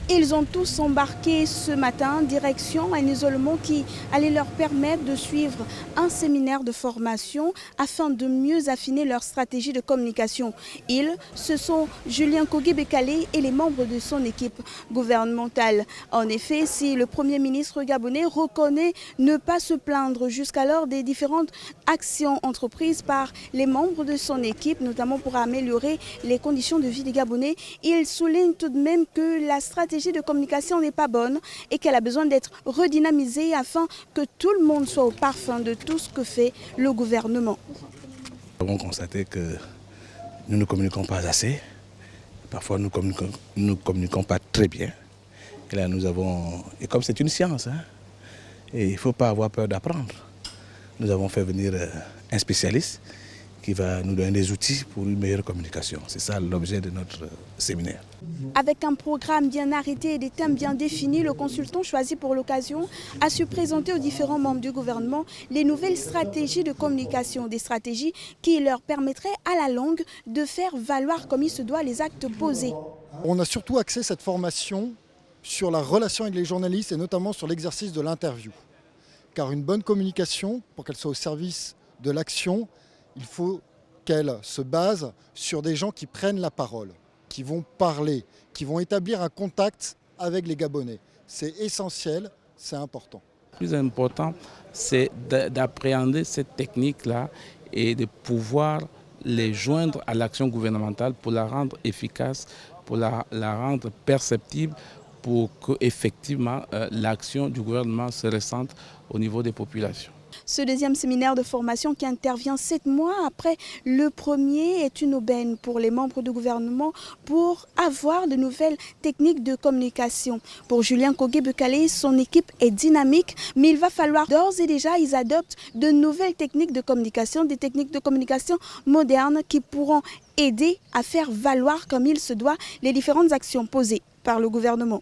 Ils ont tous embarqué ce matin direction un isolement qui allait leur permettre de suivre un séminaire de formation afin de mieux affiner leur stratégie de communication. Ils, ce sont Julien Kogé-Bekale et les membres de son équipe gouvernementale. En effet, si le Premier ministre gabonais reconnaît ne pas se plaindre jusqu'alors des différentes actions entreprises par les membres de son équipe, notamment pour améliorer les conditions de vie des Gabonais, il souligne tout de même que la stratégie de communication n'est pas bonne et qu'elle a besoin d'être redynamisée afin que tout le monde soit au parfum de tout ce que fait le gouvernement. Nous avons constaté que nous ne communiquons pas assez. Parfois, nous ne communiquons pas très bien. Et là, et comme c'est une science, et il ne faut pas avoir peur d'apprendre. Nous avons fait venir un spécialiste qui va nous donner des outils pour une meilleure communication. C'est ça l'objet de notre séminaire. Avec un programme bien arrêté et des thèmes bien définis, le consultant choisi pour l'occasion a su présenter aux différents membres du gouvernement les nouvelles stratégies de communication, des stratégies qui leur permettraient à la longue de faire valoir comme il se doit les actes posés. On a surtout axé cette formation sur la relation avec les journalistes et notamment sur l'exercice de l'interview. Car une bonne communication, pour qu'elle soit au service de l'action, il faut qu'elle se base sur des gens qui prennent la parole, qui vont parler, qui vont établir un contact avec les Gabonais. C'est essentiel, c'est important. Le plus important, c'est d'appréhender cette technique-là et de pouvoir les joindre à l'action gouvernementale pour la rendre efficace, pour la rendre perceptible, pour qu'effectivement l'action du gouvernement se ressente au niveau des populations. Ce deuxième séminaire de formation qui intervient 7 mois après le premier est une aubaine pour les membres du gouvernement pour avoir de nouvelles techniques de communication. Pour Julien Kogé-Bekale, son équipe est dynamique, mais il va falloir d'ores et déjà ils adoptent de nouvelles techniques de communication, des techniques de communication modernes qui pourront aider à faire valoir comme il se doit les différentes actions posées par le gouvernement.